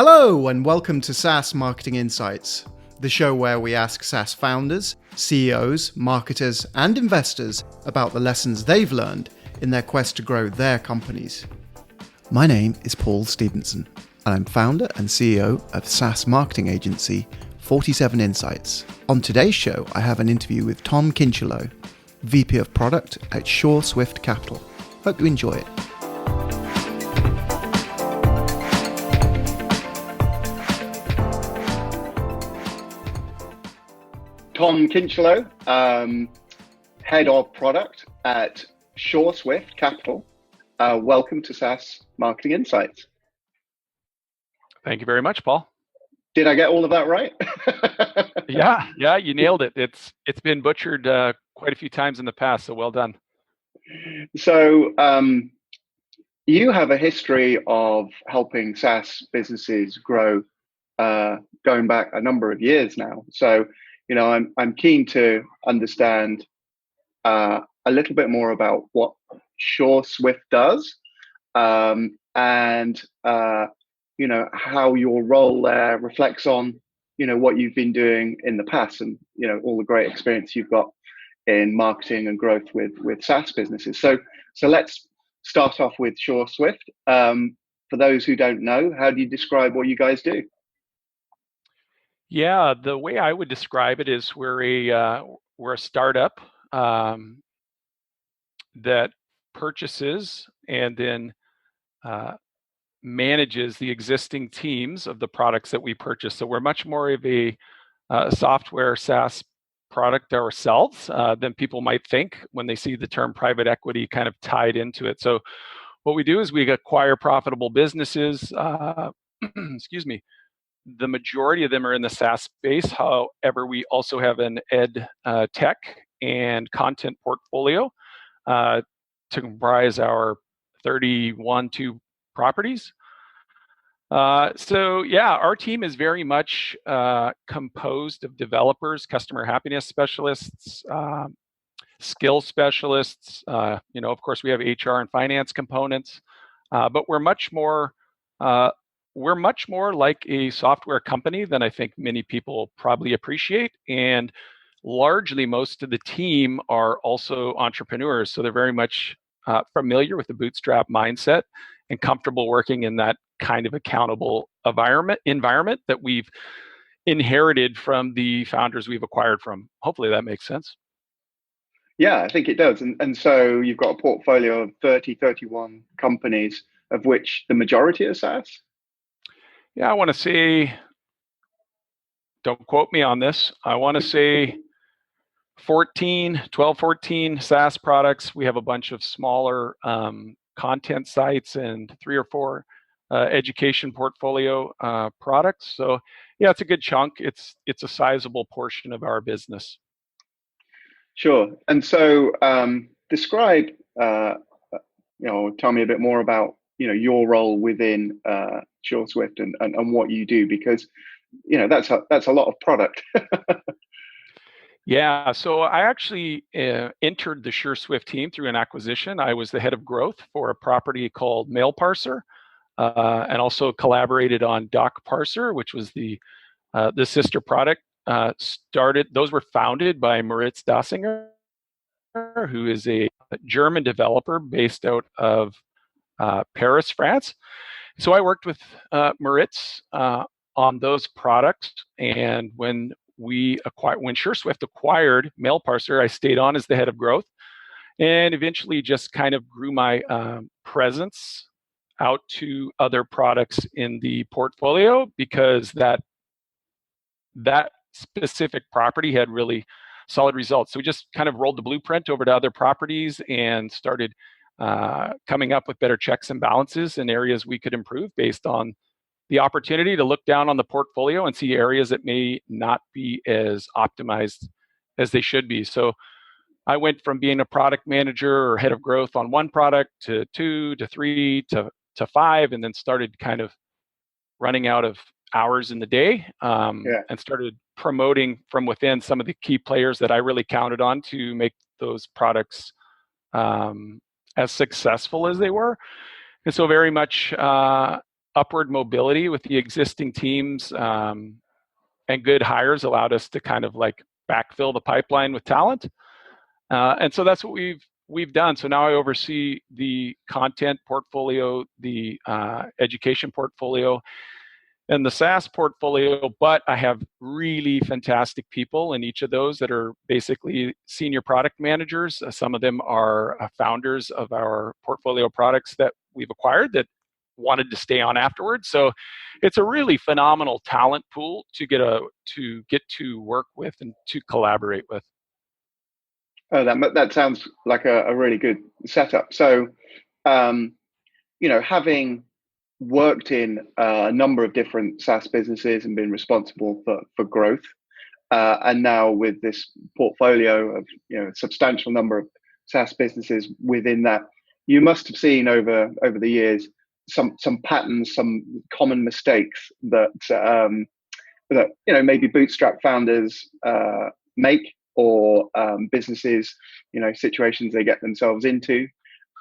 Hello and welcome to SaaS Marketing Insights, the show where we ask SaaS founders, CEOs, marketers, and investors about the lessons they've learned in their quest to grow their companies. My name is Paul Stevenson, and I'm founder and CEO of SaaS marketing agency 47 Insights. On today's show, I have an interview with Tom Kincheloe, VP of Product at SureSwift Capital. Hope you enjoy it. Tom Kincheloe, Head of Product at SureSwift Capital. Welcome to SaaS Marketing Insights. Thank you very much, Paul. Did I get all of that right? Yeah, you nailed it. It's been butchered quite a few times in the past, so well done. So you have a history of helping SaaS businesses grow, going back a number of years now. So I'm keen to understand a little bit more about what SureSwift does, and how your role there reflects on what you've been doing in the past, and all the great experience you've got in marketing and growth with SaaS businesses. So let's start off with SureSwift. For those who don't know, how do you describe what you guys do? Yeah, the way I would describe it is we're a startup that purchases and then manages the existing teams of the products that we purchase. So we're much more of a software SaaS product ourselves than people might think when they see the term private equity kind of tied into it. So what we do is we acquire profitable businesses. Excuse me. The majority of them are in the SaaS space. However, we also have an ed tech and content portfolio to comprise our 31 properties. So yeah, our team is very much composed of developers, customer happiness specialists, skill specialists. Of course, we have HR and finance components, but we're much more like a software company than I think many people probably appreciate. And largely, most of the team are also entrepreneurs. So they're very much familiar with the bootstrap mindset and comfortable working in that kind of accountable environment that we've inherited from the founders we've acquired from. Hopefully that makes sense. Yeah, I think it does. And so you've got a portfolio of 31 companies, of which the majority are SaaS? Yeah, I want to say, don't quote me on this, I want to say 14 SaaS products. We have a bunch of smaller content sites and 3 or 4 education portfolio products. So yeah, it's a good chunk. It's a sizable portion of our business. Sure. And so describe, tell me a bit more about your role within SureSwift and what you do, because that's a lot of product. Yeah, so I actually entered the SureSwift team through an acquisition. I was the head of growth for a property called MailParser, and also collaborated on DocParser, which was the sister product. Those were founded by Moritz Dassinger, who is a German developer based out of Paris, France. So I worked with Moritz on those products, and when SureSwift acquired MailParser, I stayed on as the head of growth, and eventually just kind of grew my presence out to other products in the portfolio, because that specific property had really solid results. So we just kind of rolled the blueprint over to other properties and started coming up with better checks and balances in areas we could improve based on the opportunity to look down on the portfolio and see areas that may not be as optimized as they should be. So I went from being a product manager or head of growth on one product to 2 to 3 to 5, and then started kind of running out of hours in the day, and started promoting from within some of the key players that I really counted on to make those products as successful as they were. And so very much upward mobility with the existing teams, and good hires allowed us to kind of like backfill the pipeline with talent. And so that's what we've done. So now I oversee the content portfolio, the education portfolio, and the SaaS portfolio, but I have really fantastic people in each of those that are basically senior product managers. Some of them are founders of our portfolio products that we've acquired that wanted to stay on afterwards. So it's a really phenomenal talent pool to get to work with and to collaborate with. Oh, that sounds like a really good setup. So, having worked in a number of different SaaS businesses and been responsible for growth, and now with this portfolio of a substantial number of SaaS businesses within that, you must have seen over the years some patterns, some common mistakes that maybe bootstrap founders make, or businesses, situations they get themselves into,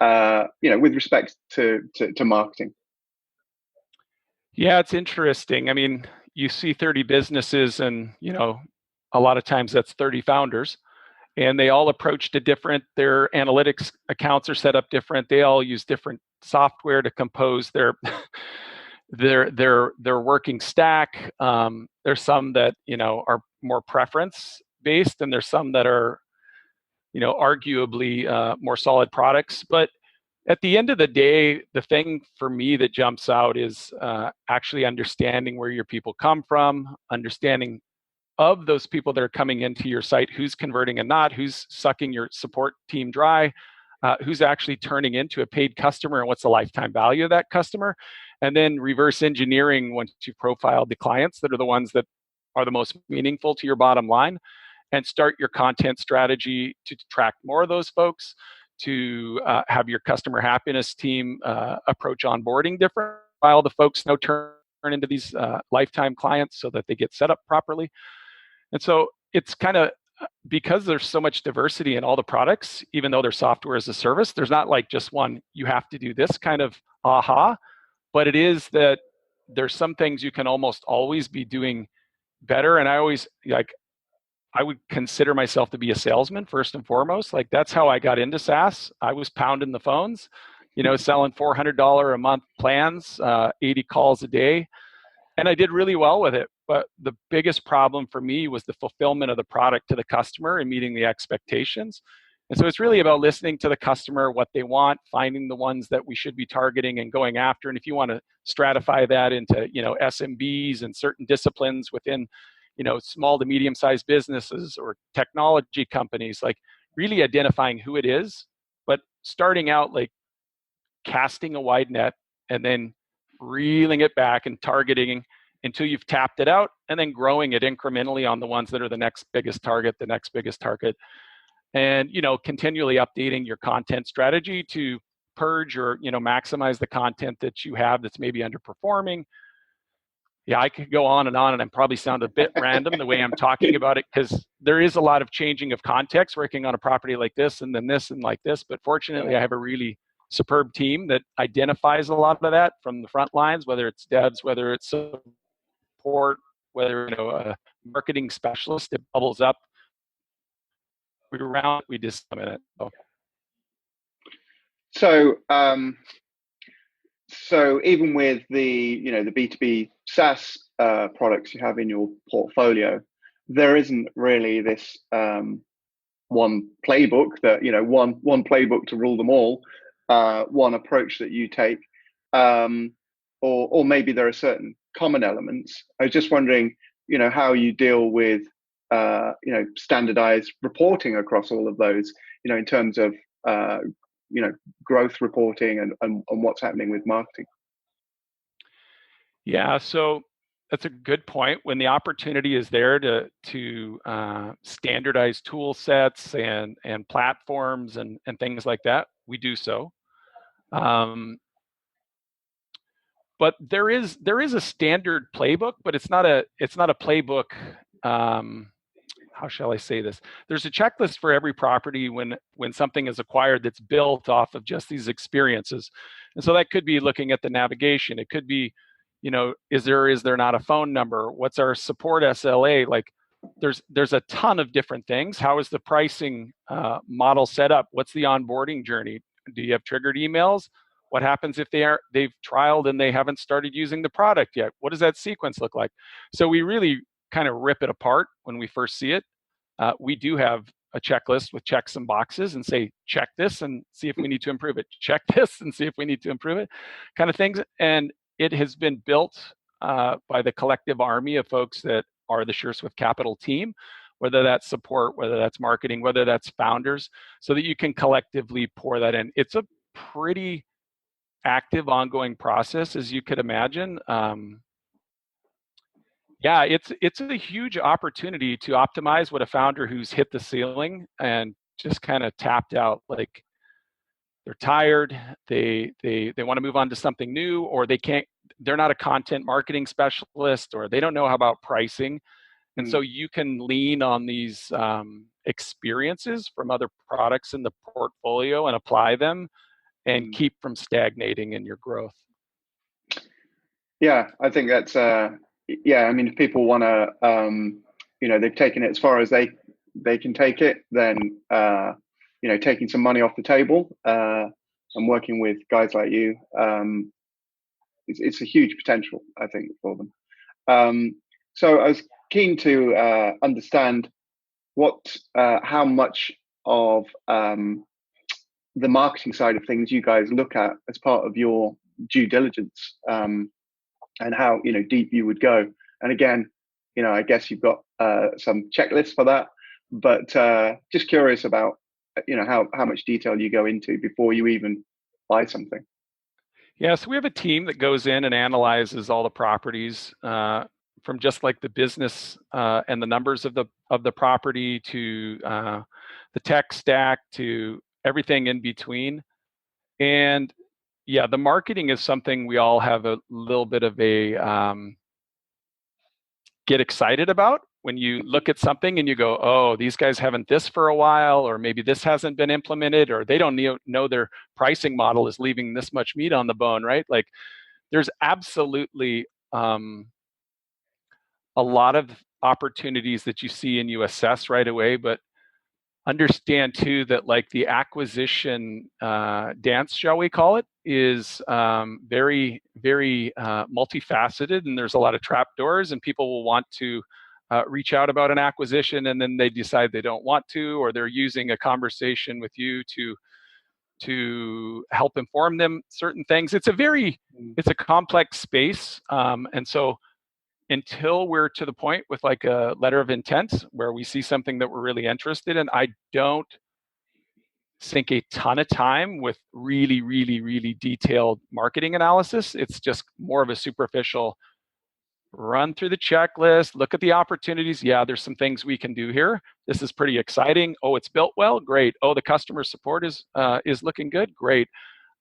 with respect to marketing. Yeah, it's interesting. I mean, you see 30 businesses and, a lot of times that's 30 founders, and they all approach to different, their analytics accounts are set up different. They all use different software to compose their working stack. There's some that, are more preference based, and there's some that are, arguably more solid products. But at the end of the day, the thing for me that jumps out is actually understanding where your people come from, understanding of those people that are coming into your site, who's converting and not, who's sucking your support team dry, who's actually turning into a paid customer, and what's the lifetime value of that customer. And then reverse engineering, once you've profiled the clients that are the ones that are the most meaningful to your bottom line, and start your content strategy to attract more of those folks, to have your customer happiness team approach onboarding different, while the folks now turn into these lifetime clients so that they get set up properly. And so it's kind of, because there's so much diversity in all the products, even though they're software as a service, there's not like just one, you have to do this kind of aha, but it is that there's some things you can almost always be doing better. And I would consider myself to be a salesman first and foremost. Like, that's how I got into SaaS. I was pounding the phones, selling $400 a month plans, 80 calls a day. And I did really well with it. But the biggest problem for me was the fulfillment of the product to the customer and meeting the expectations. And so it's really about listening to the customer, what they want, finding the ones that we should be targeting and going after. And if you want to stratify that into, SMBs and certain disciplines within, small to medium-sized businesses or technology companies, like really identifying who it is, but starting out like casting a wide net and then reeling it back and targeting until you've tapped it out, and then growing it incrementally on the ones that are the next biggest target, and continually updating your content strategy to purge or maximize the content that you have that's maybe underperforming. Yeah, I could go on, and I'm probably sound a bit random the way I'm talking about it, because there is a lot of changing of context working on a property like this and then this and like this. But fortunately, I have a really superb team that identifies a lot of that from the front lines, whether it's devs, whether it's support, whether a marketing specialist. It bubbles up. We just a minute. So even with the the B2B SaaS products you have in your portfolio, there isn't really this one playbook that one playbook to rule them all, one approach that you take, or maybe there are certain common elements. I was just wondering, how you deal with standardized reporting across all of those, in terms of growth reporting and what's happening with marketing. Yeah, so that's a good point. When the opportunity is there to standardize tool sets and platforms and things like that, we do so. But there is a standard playbook, but it's not a playbook. How how shall I say this? There's a checklist for every property when something is acquired that's built off of just these experiences. And so that could be looking at the navigation. It could be, is there not a phone number? What's our support SLA? Like there's a ton of different things. How is the pricing model set up? What's the onboarding journey? Do you have triggered emails? What happens if they've trialed and they haven't started using the product yet? What does that sequence look like? So we really kind of rip it apart when we first see it. We do have a checklist with checks and boxes and say, check this and see if we need to improve it. Check this and see if we need to improve it, kind of things. And it has been built by the collective army of folks that are the SureSwift Capital team, whether that's support, whether that's marketing, whether that's founders, so that you can collectively pour that in. It's a pretty active, ongoing process, as you could imagine. Yeah, it's a huge opportunity to optimize what a founder who's hit the ceiling and just kind of tapped out, like they're tired, they want to move on to something new, or they're not a content marketing specialist, or they don't know how about pricing. And so you can lean on these experiences from other products in the portfolio and apply them and keep from stagnating in your growth. Yeah, I think that's yeah. I mean, if people want to, they've taken it as far as they can take it, then taking some money off the table and working with guys like you, it's a huge potential, I think, for them. So I was keen to understand how much of the marketing side of things you guys look at as part of your due diligence, and how deep you would go. And again, I guess you've got some checklists for that, but just curious about how much detail you go into before you even buy something. Yeah, so we have a team that goes in and analyzes all the properties, from just like the business and the numbers of the property to the tech stack to everything in between. And yeah, the marketing is something we all have a little bit of a get excited about when you look at something and you go, oh, these guys haven't this for a while, or maybe this hasn't been implemented, or they don't know their pricing model is leaving this much meat on the bone, right? Like there's absolutely a lot of opportunities that you see and you assess right away, but understand too that like the acquisition dance, shall we call it, is very, very multifaceted, and there's a lot of trap doors, and people will want to reach out about an acquisition, and then they decide they don't want to, or they're using a conversation with you to help inform them certain things. It's a complex space, and so until we're to the point with like a letter of intent where we see something that we're really interested in, I don't sink a ton of time with really, really, really detailed marketing analysis. It's just more of a superficial run through the checklist, look at the opportunities. Yeah, there's some things we can do here. This is pretty exciting. Oh, it's built well. Great. Oh, the customer support is looking good. Great.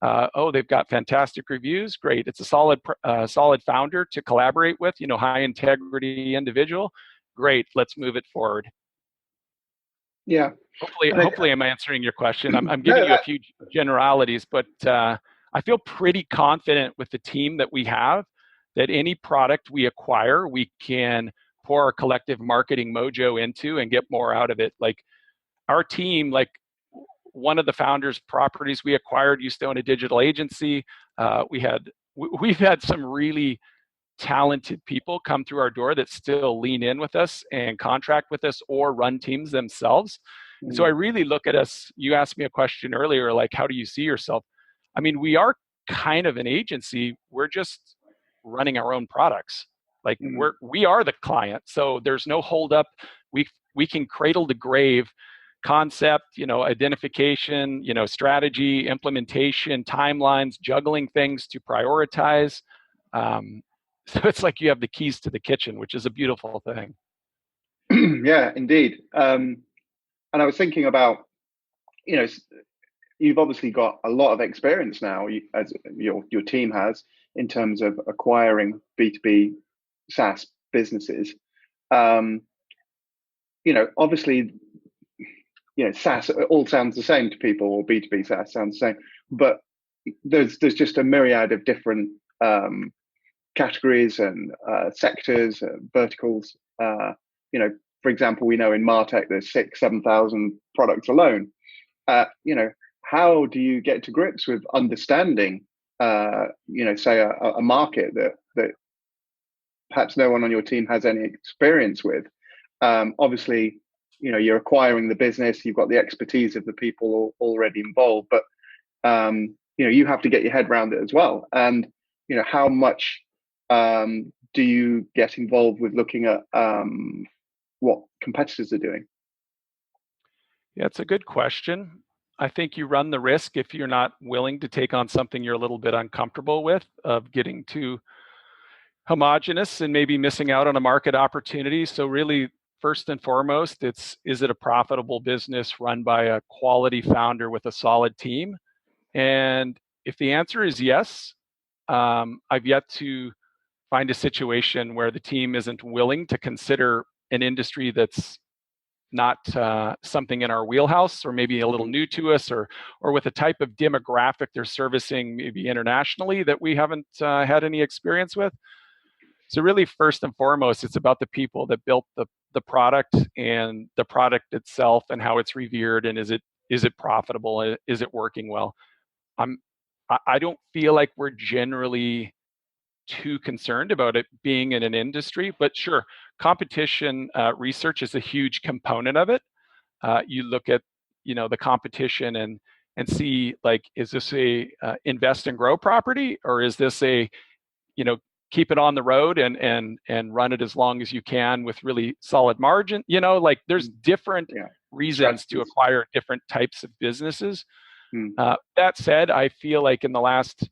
Oh, they've got fantastic reviews. Great. It's a solid founder to collaborate with, high integrity individual. Great. Let's move it forward. Yeah. Hopefully I'm answering your question. I'm giving you a few generalities, but I feel pretty confident with the team that we have that any product we acquire, we can pour our collective marketing mojo into and get more out of it. Like our team, like one of the founders' properties we acquired used to own a digital agency. We've had some really talented people come through our door that still lean in with us and contract with us or run teams themselves. And so I really look at us. You asked me a question earlier, like, how do you see yourself? I mean, we are kind of an agency. We're just running our own products. Like we are the client. So there's no hold up. We can cradle to grave concept, identification, strategy, implementation, timelines, juggling things to prioritize. So it's like you have the keys to the kitchen, which is a beautiful thing. Yeah, indeed. And I was thinking about, you've obviously got a lot of experience now, as your team has, in terms of acquiring B2B SaaS businesses. obviously, SaaS all sounds the same to people, or B2B SaaS sounds the same, but there's just a myriad of different categories and sectors, verticals. For example, we know in MarTech there's 7,000 products alone. How do you get to grips with understanding, say a market that perhaps no one on your team has any experience with? Obviously, you're acquiring the business, you've got the expertise of the people already involved, but you have to get your head around it as well. And how much do you get involved with looking at what competitors are doing? Yeah, it's a good question. I think you run the risk, if you're not willing to take on something you're a little bit uncomfortable with, of getting too homogenous and maybe missing out on a market opportunity. So really, first and foremost, is it a profitable business run by a quality founder with a solid team? And if the answer is yes, I've yet to find a situation where the team isn't willing to consider an industry that's not something in our wheelhouse, or maybe a little new to us, or with a type of demographic they're servicing maybe internationally that we haven't had any experience with. So really, first and foremost, it's about the people that built the product, and the product itself, and how it's revered, and is it profitable? Is it working well? I don't feel like we're generally too concerned about it being in an industry, but sure, competition research is a huge component of it. You look at the competition and see, like, is this a invest and grow property, or is this a keep it on the road and run it as long as you can with really solid margin? Like, there's different reasons to acquire different types of businesses. That said, I feel like in the last,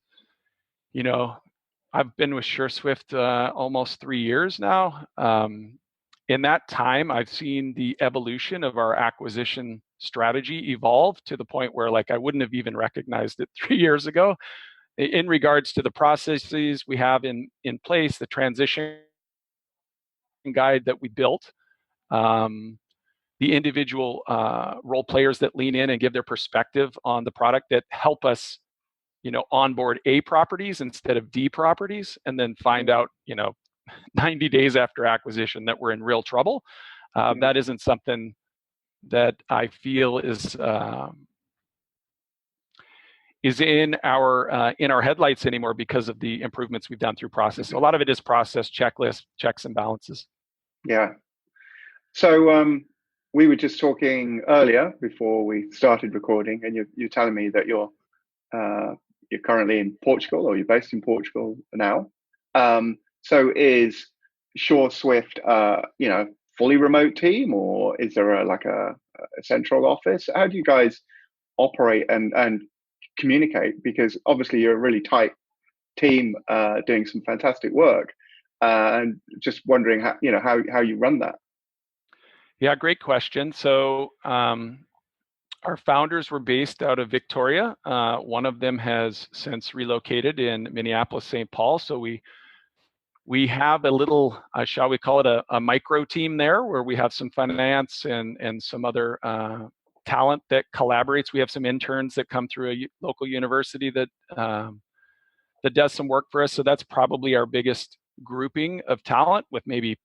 I've been with SureSwift almost 3 years now. In that time, I've seen the evolution of our acquisition strategy evolve to the point where, like, I wouldn't have even recognized it 3 years ago, in regards to the processes we have in place, the transition guide that we built, the individual role players that lean in and give their perspective on the product, that help us onboard A properties instead of D properties, and then find out 90 days after acquisition that we're in real trouble. That isn't something that I feel is in our headlights anymore, because of the improvements we've done through process. So a lot of it is process, checklist, checks and balances. Yeah. So we were just talking earlier before we started recording, and you're telling me that you're currently in Portugal, or you're based in Portugal now. So is SureSwift fully remote team, or is there a central office? How do you guys operate and communicate? Because obviously you're a really tight team doing some fantastic work, and just wondering how you run that. Yeah, great question. So our founders were based out of Victoria. One of them has since relocated in Minneapolis, St. Paul. So we have a little, shall we call it a micro team there, where we have some finance and some other talent that collaborates. We have some interns that come through a local university that does some work for us. So that's probably our biggest grouping of talent, with maybe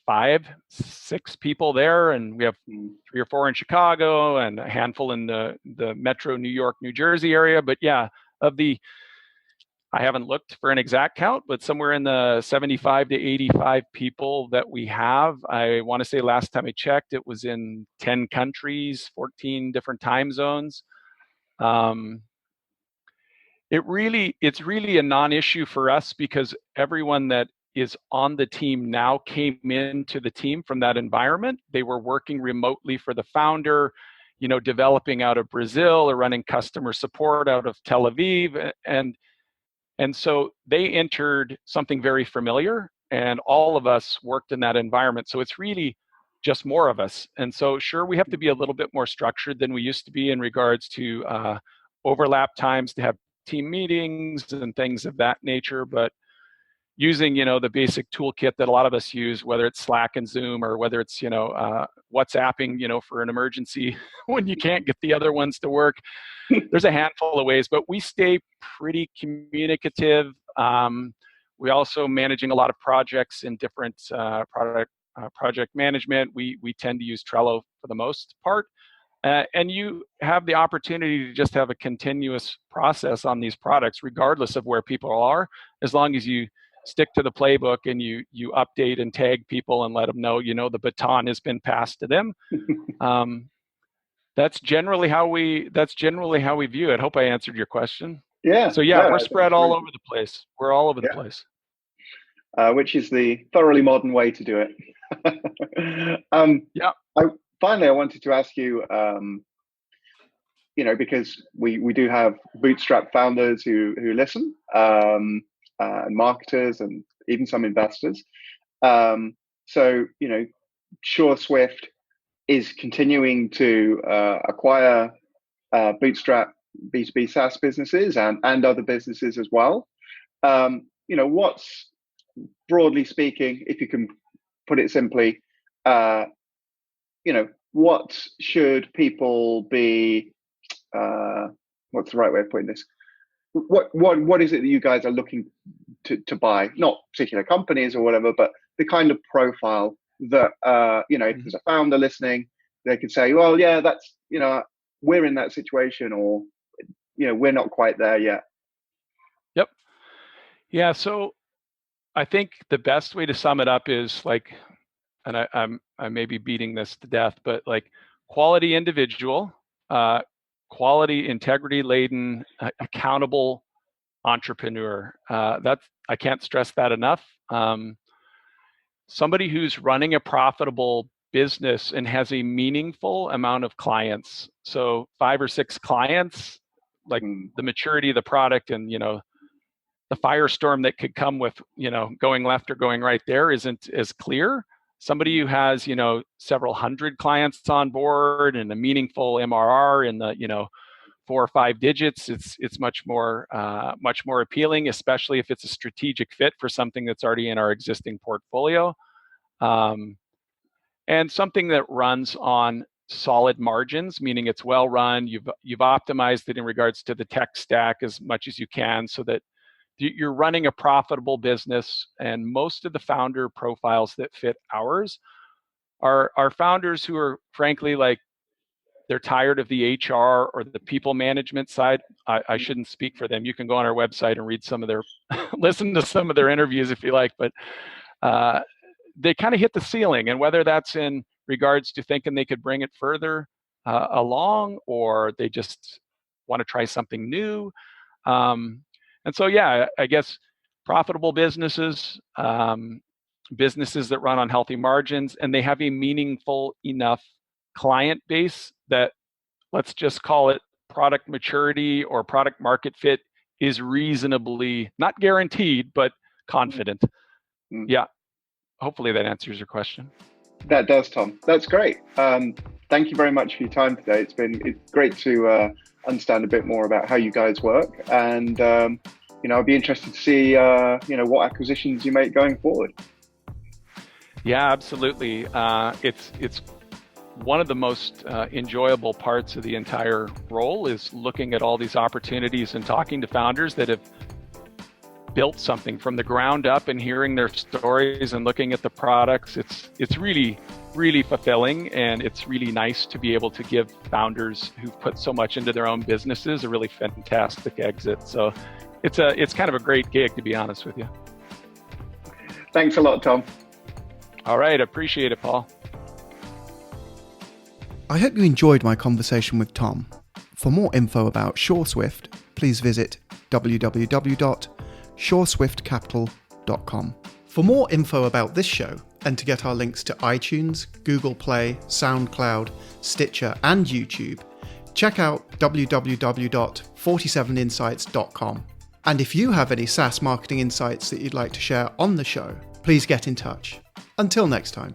5-6 people there, and we have 3 or 4 in Chicago, and a handful in the metro New York, New Jersey area. But yeah, I haven't looked for an exact count, but somewhere in the 75 to 85 people that we have. I want to say last time I checked, it was in 10 countries, 14 different time zones. It's really a non-issue for us, because everyone that is on the team now came into the team from that environment. They were working remotely for the founder, developing out of Brazil, or running customer support out of Tel Aviv. And so they entered something very familiar, and all of us worked in that environment. So it's really just more of us. And so sure, we have to be a little bit more structured than we used to be in regards to overlap times to have team meetings and things of that nature. But using, the basic toolkit that a lot of us use, whether it's Slack and Zoom, or whether it's, WhatsApping, for an emergency when you can't get the other ones to work. There's a handful of ways, but we stay pretty communicative. We also managing a lot of projects in different project management. We tend to use Trello for the most part. And you have the opportunity to just have a continuous process on these products, regardless of where people are, as long as you stick to the playbook and you update and tag people and let them know, the baton has been passed to them. That's generally how we view it. Hope I answered your question. Yeah. So yeah, we're spread all over the place. We're all over the place. Which is the thoroughly modern way to do it. Finally, I wanted to ask you, because we do have bootstrap founders who listen, and marketers, and even some investors. So SureSwift is continuing to acquire bootstrap B2B SaaS businesses and other businesses as well. What's, broadly speaking, if you can put it simply, what should people be, what's the right way of putting this? What is it that you guys are looking to buy? Not particular companies or whatever, but the kind of profile that, if there's a founder listening, they could say, well, yeah, that's, we're in that situation, or, we're not quite there yet. Yep. Yeah. So I think the best way to sum it up is and I may be beating this to death, but quality individual, quality, integrity laden, accountable entrepreneur. I can't stress that enough. Somebody who's running a profitable business and has a meaningful amount of clients. So 5 or 6 clients, the maturity of the product and, the firestorm that could come with, going left or going right there isn't as clear. Somebody who has, several hundred clients on board and a meaningful MRR in the, 4 or 5 digits, it's much more appealing, especially if it's a strategic fit for something that's already in our existing portfolio, and something that runs on solid margins, meaning it's well run. You've optimized it in regards to the tech stack as much as you can, so that you're running a profitable business. And most of the founder profiles that fit ours are founders who are frankly they're tired of the HR or the people management side. I shouldn't speak for them. You can go on our website and read some of their, listen to some of their interviews if you like, but they kind of hit the ceiling. And whether that's in regards to thinking they could bring it further along, or they just want to try something new. And so, yeah, I guess profitable businesses, businesses that run on healthy margins, and they have a meaningful enough client base that, let's just call it product maturity or product market fit, is reasonably, not guaranteed, but confident. Yeah. Hopefully that answers your question. That does, Tom. That's great. Thank you very much for your time today. It's great to understand a bit more about how you guys work, and I'd be interested to see what acquisitions you make going forward. Yeah, absolutely. It's one of the most enjoyable parts of the entire role is looking at all these opportunities and talking to founders that have built something from the ground up and hearing their stories and looking at the products. It's really, really fulfilling, and it's really nice to be able to give founders who've put so much into their own businesses a really fantastic exit. So it's kind of a great gig, to be honest with you. Thanks a lot, Tom. All right, appreciate it, Paul. I hope you enjoyed my conversation with Tom. For more info about SureSwift, please visit www.SureSwiftCapital.com. For more info about this show, and to get our links to iTunes, Google Play, SoundCloud, Stitcher, and YouTube, check out www.47insights.com. And if you have any SaaS marketing insights that you'd like to share on the show, please get in touch. Until next time.